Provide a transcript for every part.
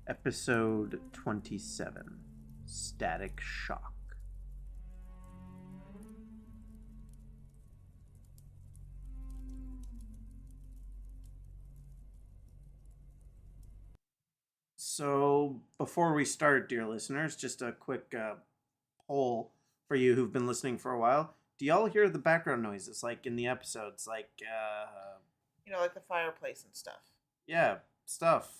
Episode 27, Static Shock. So, before we start, dear listeners, just a quick poll for you who've been listening for a while. Do y'all hear the background noises, like in the episodes? Like the fireplace and stuff. Yeah, stuff.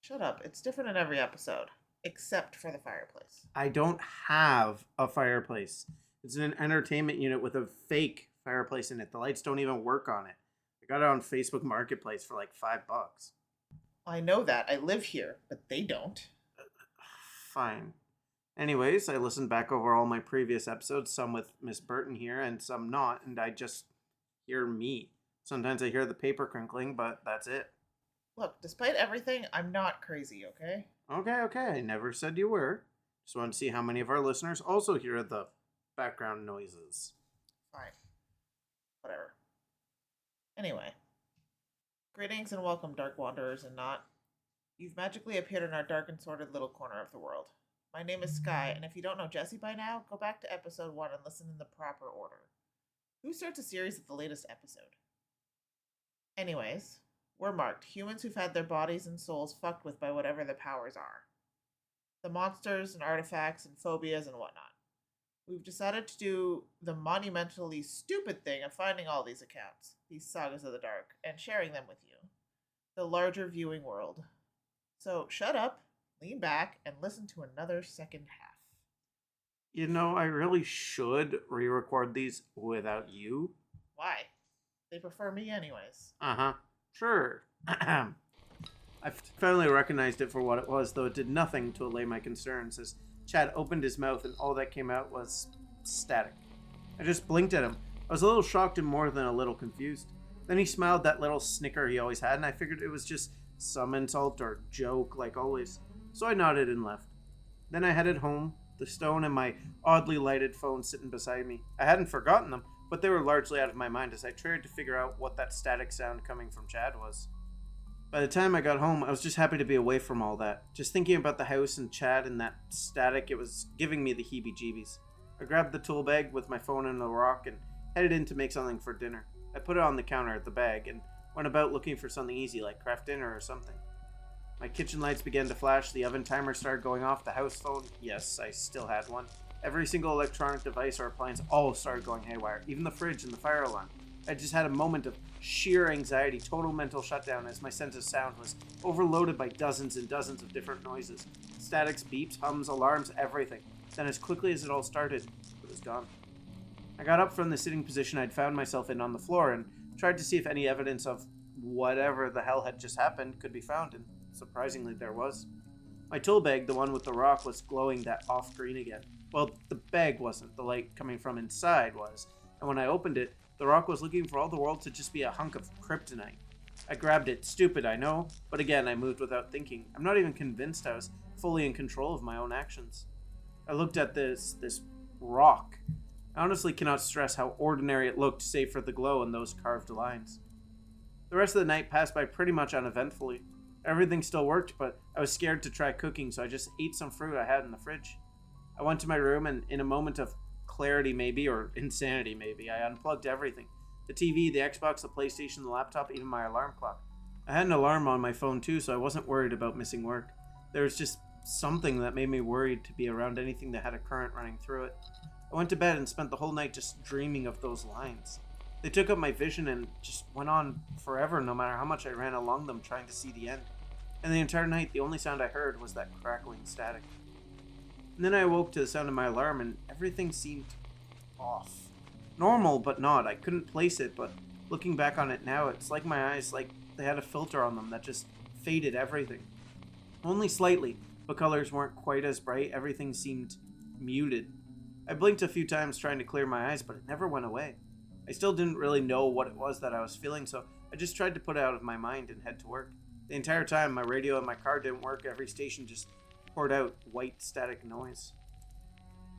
Shut up. It's different in every episode, except for the fireplace. I don't have a fireplace. It's an entertainment unit with a fake fireplace in it. The lights don't even work on it. I got it on Facebook Marketplace for like $5. I know that. I live here, but they don't. Fine. Anyways, I listened back over all my previous episodes, some with Miss Burton here and some not, and I just hear me. Sometimes I hear the paper crinkling, but that's it. Look, despite everything, I'm not crazy, okay? Okay. I never said you were. Just wanted to see how many of our listeners also hear the background noises. Fine. Whatever. Anyway. Greetings and welcome, Dark Wanderers and not. You've magically appeared in our dark and sordid little corner of the world. My name is Skye, and if you don't know Jessi by now, go back to episode 1 and listen in the proper order. Who starts a series at the latest episode? Anyways, we're marked, humans who've had their bodies and souls fucked with by whatever the powers are. The monsters and artifacts and phobias and whatnot. We've decided to do the monumentally stupid thing of finding all these accounts, these sagas of the dark, and sharing them with you. The larger viewing world. So shut up, lean back, and listen to another second half. You know, I really should re-record these without you. Why? They prefer me anyways. Uh-huh. Sure. I finally recognized it for what it was, though it did nothing to allay my concerns as Chad opened his mouth and all that came out was static. I just blinked at him. I was a little shocked and more than a little confused. Then he smiled that little snicker he always had, and I figured it was just some insult or joke like always. So I nodded and left. Then I headed home, the stone and my oddly lighted phone sitting beside me. I hadn't forgotten them, but they were largely out of my mind as I tried to figure out what that static sound coming from Chad was. By the time I got home, I was just happy to be away from all that. Just thinking about the house and Chad and that static, it was giving me the heebie-jeebies. I grabbed the tool bag with my phone and the rock and headed in to make something for dinner. I put it on the counter at the bag and went about looking for something easy like craft dinner or something. My kitchen lights began to flash, the oven timer started going off, the house phone, yes, I still had one. Every single electronic device or appliance all started going haywire, even the fridge and the fire alarm. I just had a moment of sheer anxiety, total mental shutdown as my sense of sound was overloaded by dozens and dozens of different noises. Statics, beeps, hums, alarms, everything. Then as quickly as it all started, it was gone. I got up from the sitting position I'd found myself in on the floor and tried to see if any evidence of whatever the hell had just happened could be found, and surprisingly there was. My tool bag, the one with the rock, was glowing that off green again. Well, the bag wasn't, the light coming from inside was, and when I opened it, the rock was looking for all the world to just be a hunk of kryptonite. I grabbed it, stupid I know, but again I moved without thinking. I'm not even convinced I was fully in control of my own actions. I looked at this rock. I honestly cannot stress how ordinary it looked save for the glow and those carved lines. The rest of the night passed by pretty much uneventfully. Everything still worked, but I was scared to try cooking, so I just ate some fruit I had in the fridge. I went to my room and in a moment of clarity maybe, or insanity maybe, I unplugged everything. The TV, the Xbox, the PlayStation, the laptop, even my alarm clock. I had an alarm on my phone too, so I wasn't worried about missing work. There was just something that made me worried to be around anything that had a current running through it. I went to bed and spent the whole night just dreaming of those lines. They took up my vision and just went on forever no matter how much I ran along them trying to see the end. And the entire night, the only sound I heard was that crackling static. And then I awoke to the sound of my alarm and everything seemed off. Normal, but not. I couldn't place it, but looking back on it now, it's like my eyes, like they had a filter on them that just faded everything. Only slightly, but colors weren't quite as bright. Everything seemed muted. I blinked a few times trying to clear my eyes, but it never went away. I still didn't really know what it was that I was feeling, so I just tried to put it out of my mind and head to work. The entire time, my radio in my car didn't work. Every station just poured out white static noise.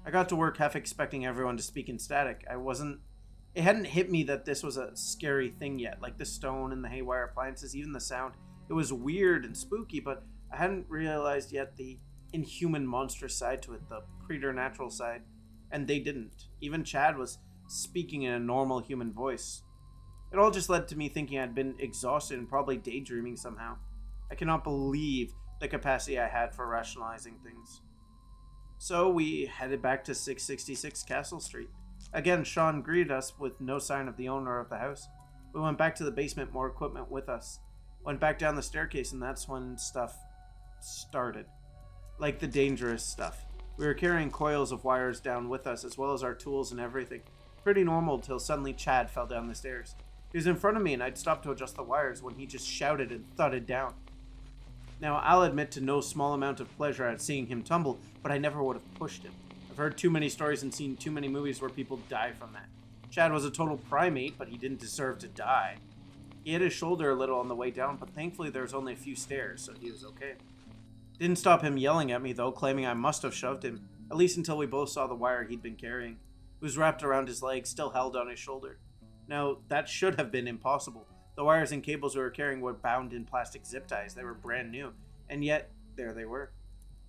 I got to work half expecting everyone to speak in static. It hadn't hit me that this was a scary thing yet, like the stone and the haywire appliances, even the sound. It was weird and spooky, but I hadn't realized yet the inhuman monstrous side to it, the preternatural side, and they didn't. Even Chad was speaking in a normal human voice. It all just led to me thinking I'd been exhausted and probably daydreaming somehow. I cannot believe the capacity I had for rationalizing things. So we headed back to 666 Castle Street. Again, Sean greeted us with no sign of the owner of the house. We went back to the basement, more equipment with us. Went back down the staircase, and that's when stuff started. Like the dangerous stuff. We were carrying coils of wires down with us, as well as our tools and everything. Pretty normal till suddenly Chad fell down the stairs. He was in front of me, and I'd stopped to adjust the wires when he just shouted and thudded down. Now, I'll admit to no small amount of pleasure at seeing him tumble, but I never would have pushed him. I've heard too many stories and seen too many movies where people die from that. Chad was a total primate, but he didn't deserve to die. He hit his shoulder a little on the way down, but thankfully there was only a few stairs, so he was okay. Didn't stop him yelling at me, though, claiming I must have shoved him, at least until we both saw the wire he'd been carrying. It was wrapped around his leg, still held on his shoulder. Now, that should have been impossible. The wires and cables we were carrying were bound in plastic zip ties. They were brand new, and yet, there they were.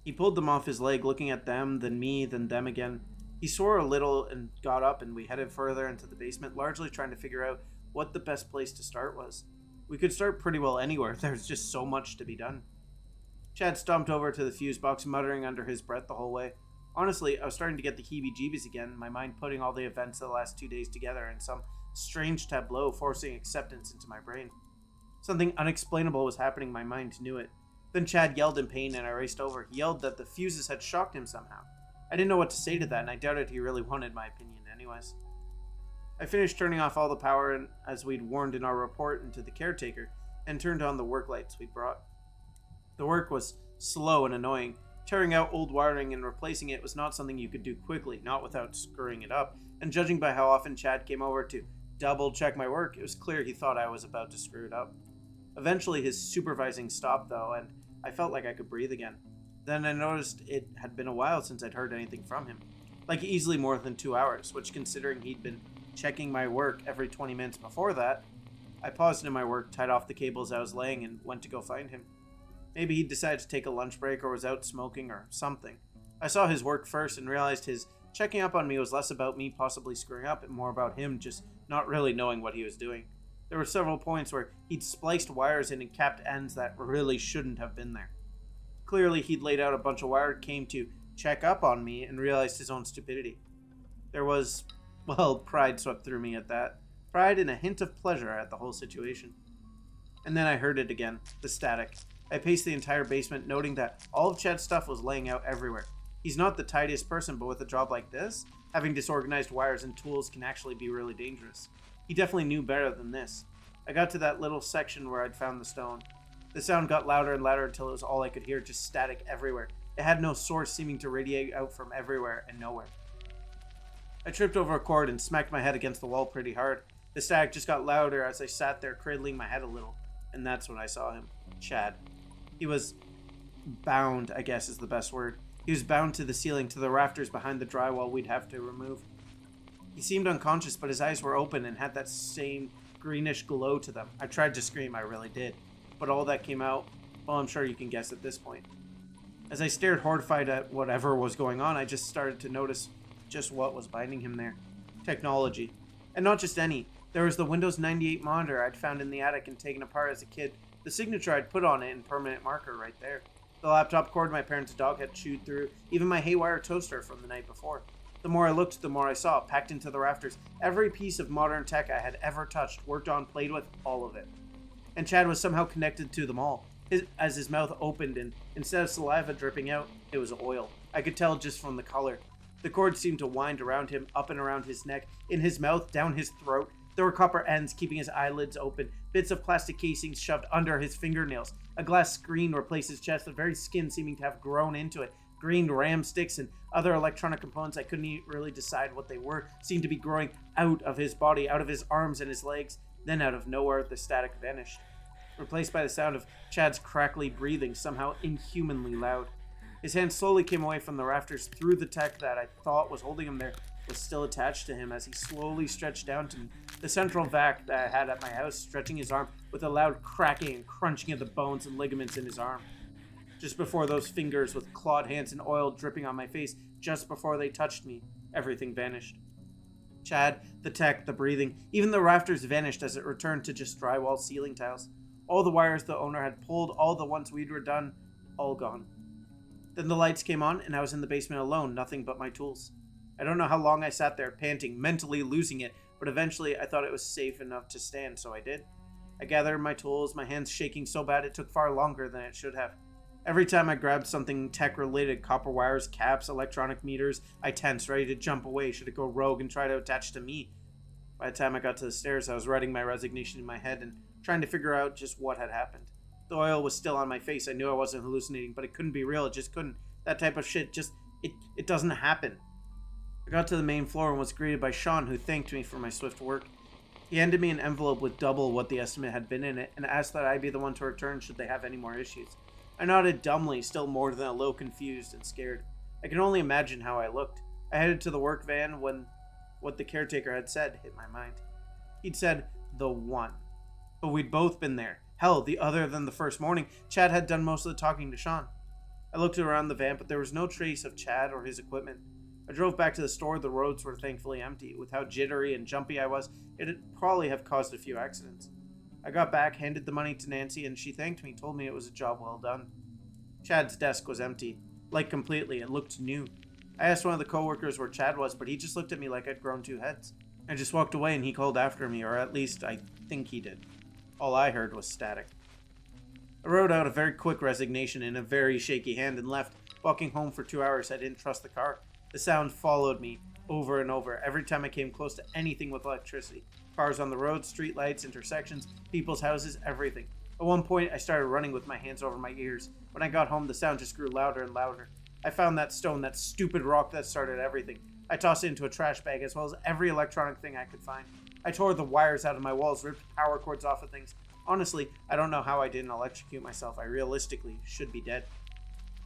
He pulled them off his leg, looking at them, then me, then them again. He swore a little and got up, and we headed further into the basement, largely trying to figure out what the best place to start was. We could start pretty well anywhere. There's just so much to be done. Chad stomped over to the fuse box, muttering under his breath the whole way. Honestly, I was starting to get the heebie-jeebies again, my mind putting all the events of the last 2 days together in some strange tableau, forcing acceptance into my brain. Something unexplainable was happening, my mind knew it. Then Chad yelled in pain, and I raced over. He yelled that the fuses had shocked him somehow. I didn't know what to say to that, and I doubted he really wanted my opinion anyways. I finished turning off all the power, as we'd warned in our report, into the Caretaker, and turned on the work lights we'd brought. The work was slow and annoying. Tearing out old wiring and replacing it was not something you could do quickly, not without screwing it up, and judging by how often Chad came over to double-check my work, it was clear he thought I was about to screw it up. Eventually his supervising stopped, though, and I felt like I could breathe again. Then I noticed it had been a while since I'd heard anything from him. Like easily more than 2 hours, which considering he'd been checking my work every 20 minutes before that. I paused in my work, tied off the cables I was laying, and went to go find him. Maybe he'd decided to take a lunch break or was out smoking or something. I saw his work first and realized his checking up on me was less about me possibly screwing up and more about him just not really knowing what he was doing. There were several points where he'd spliced wires in and capped ends that really shouldn't have been there. Clearly, he'd laid out a bunch of wire, came to check up on me, and realized his own stupidity. There was, well, pride swept through me at that. Pride and a hint of pleasure at the whole situation. And then I heard it again, the static. I paced the entire basement, noting that all of Chad's stuff was laying out everywhere. He's not the tidiest person, but with a job like this, having disorganized wires and tools can actually be really dangerous. He definitely knew better than this. I got to that little section where I'd found the stone. The sound got louder and louder until it was all I could hear, just static everywhere. It had no source, seeming to radiate out from everywhere and nowhere. I tripped over a cord and smacked my head against the wall pretty hard. The static just got louder as I sat there cradling my head a little. And that's when I saw him. Chad. He was bound, I guess is the best word. He was bound to the ceiling, to the rafters behind the drywall we'd have to remove. He seemed unconscious, but his eyes were open and had that same greenish glow to them. I tried to scream, I really did. But all that came out, well, I'm sure you can guess at this point. As I stared horrified at whatever was going on, I just started to notice just what was binding him there. Technology. And not just any. There was the Windows 98 monitor I'd found in the attic and taken apart as a kid. The signature I'd put on it in permanent marker right there. The laptop cord my parents' dog had chewed through. Even my haywire toaster from the night before. The more I looked, the more I saw, packed into the rafters. Every piece of modern tech I had ever touched, worked on, played with, all of it. And Chad was somehow connected to them all. As his mouth opened and instead of saliva dripping out, it was oil. I could tell just from the color. The cord seemed to wind around him, up and around his neck, in his mouth, down his throat. There were copper ends keeping his eyelids open, bits of plastic casings shoved under his fingernails. A glass screen replaced his chest, the very skin seeming to have grown into it. Green RAM sticks and other electronic components I couldn't really decide what they were seemed to be growing out of his body, out of his arms and his legs. Then out of nowhere, the static vanished, replaced by the sound of Chad's crackly breathing, somehow inhumanly loud. His hand slowly came away from the rafters through the tech that I thought was holding him there, was still attached to him as he slowly stretched down to me. The central vac that I had at my house, stretching his arm with a loud cracking and crunching of the bones and ligaments in his arm. Just before those fingers with clawed hands and oil dripping on my face, just before they touched me, everything vanished. Chad, the tech, the breathing, even the rafters vanished as it returned to just drywall ceiling tiles. All the wires the owner had pulled, all the ones we'd redone, all gone. Then the lights came on, and I was in the basement alone, nothing but my tools. I don't know how long I sat there, panting, mentally losing it, but eventually I thought it was safe enough to stand, so I did. I gathered my tools, my hands shaking so bad it took far longer than it should have. Every time I grabbed something tech-related, copper wires, caps, electronic meters, I tensed, ready to jump away should it go rogue and try to attach to me. By the time I got to the stairs, I was writing my resignation in my head and trying to figure out just what had happened. The oil was still on my face. I knew I wasn't hallucinating, but it couldn't be real. It just couldn't. That type of shit it doesn't happen. I got to the main floor and was greeted by Sean, who thanked me for my swift work. He handed me an envelope with double what the estimate had been in it and asked that I be the one to return should they have any more issues. I nodded dumbly, still more than a little confused and scared. I can only imagine how I looked. I headed to the work van when what the caretaker had said hit my mind. He'd said, the one. But we'd both been there. Hell, the other than the first morning, Chad had done most of the talking to Sean. I looked around the van, but there was no trace of Chad or his equipment. I drove back to the store. The roads were thankfully empty. With how jittery and jumpy I was, it'd probably have caused a few accidents. I got back, handed the money to Nancy, and she thanked me, told me it was a job well done. Chad's desk was empty, like completely. It looked new. I asked one of the coworkers where Chad was, but he just looked at me like I'd grown two heads. I just walked away and he called after me, or at least I think he did. All I heard was static. I wrote out a very quick resignation in a very shaky hand and left. Walking home for 2 hours, I didn't trust the car. The sound followed me over and over every time I came close to anything with electricity. Cars on the road, street lights, intersections, people's houses, everything. At one point, I started running with my hands over my ears. When I got home, the sound just grew louder and louder. I found that stone, that stupid rock that started everything. I tossed it into a trash bag as well as every electronic thing I could find. I tore the wires out of my walls, ripped power cords off of things. Honestly, I don't know how I didn't electrocute myself. I realistically should be dead.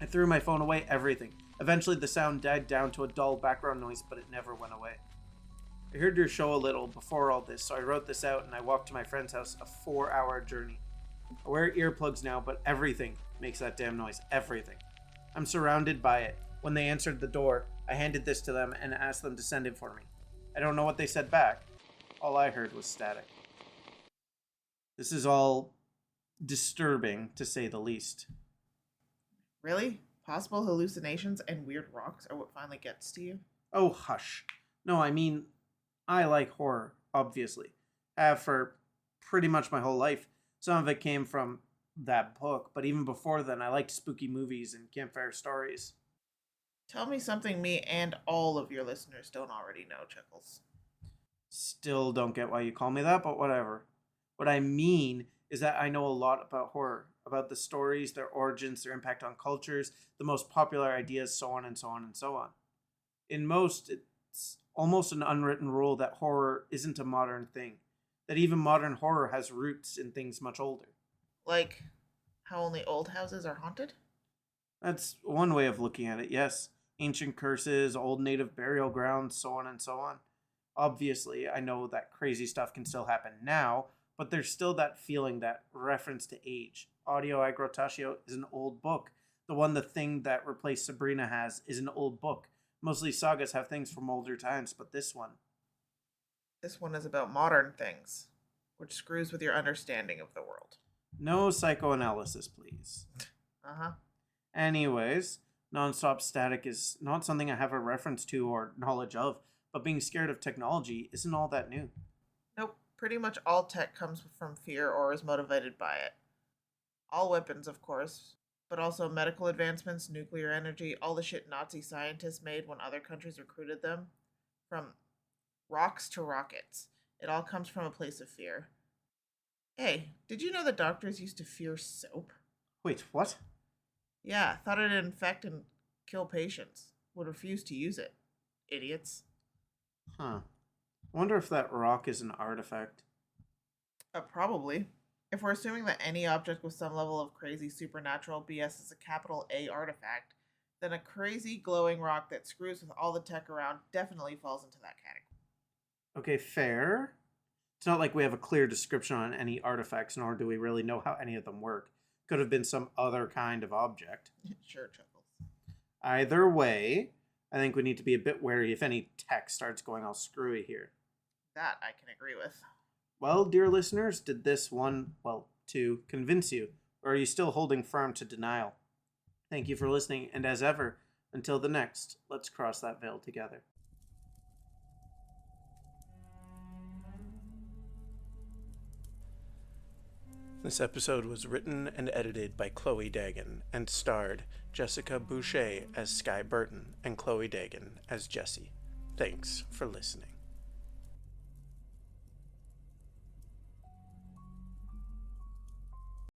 I threw my phone away, everything. Eventually, the sound died down to a dull background noise, but it never went away. I heard your show a little before all this, so I wrote this out and I walked to my friend's house, a 4-hour journey. I wear earplugs now, but everything makes that damn noise. Everything. I'm surrounded by it. When they answered the door, I handed this to them and asked them to send it for me. I don't know what they said back. All I heard was static. This is all disturbing, to say the least. Really? Possible hallucinations and weird rocks are what finally gets to you? Oh, hush. No, I mean, I like horror, obviously. Have for pretty much my whole life. Some of it came from that book, but even before then, I liked spooky movies and campfire stories. Tell me something me and all of your listeners don't already know, Chuckles. Still don't get why you call me that, but whatever. What I mean is that I know a lot about horror, about the stories, their origins, their impact on cultures, the most popular ideas, so on and so on and so on. In most, it's almost an unwritten rule that horror isn't a modern thing, that even modern horror has roots in things much older. Like how only old houses are haunted? That's one way of looking at it, yes. Ancient curses, old native burial grounds, so on and so on. Obviously, I know that crazy stuff can still happen now, but there's still that feeling, that reference to age. Audio Agrotaccio is an old book. The thing that replaced Sabrina has, is an old book. Mostly sagas have things from older times, but this one. This one is about modern things, which screws with your understanding of the world. No psychoanalysis, please. Uh-huh. Anyways, nonstop static is not something I have a reference to or knowledge of, but being scared of technology isn't all that new. Nope. Pretty much all tech comes from fear or is motivated by it. All weapons, of course, but also medical advancements, nuclear energy, all the shit Nazi scientists made when other countries recruited them. From rocks to rockets. It all comes from a place of fear. Hey, did you know that doctors used to fear soap? Wait, what? Yeah, thought it'd infect and kill patients. Would refuse to use it. Idiots. Huh. I wonder if that rock is an artifact. Probably. If we're assuming that any object with some level of crazy supernatural BS is a capital A artifact, then a crazy glowing rock that screws with all the tech around definitely falls into that category. Okay, fair. It's not like we have a clear description on any artifacts, nor do we really know how any of them work. Could have been some other kind of object. Sure, Chuckles. Either way, I think we need to be a bit wary if any tech starts going all screwy here. That I can agree with. Well, dear listeners, did this two convince you? Or are you still holding firm to denial? Thank you for listening, and as ever, until the next, let's cross that veil together. This episode was written and edited by Chloe Dagan and starred Jessica Boucher as Skye Burton and Chloe Dagan as Jessie. Thanks for listening.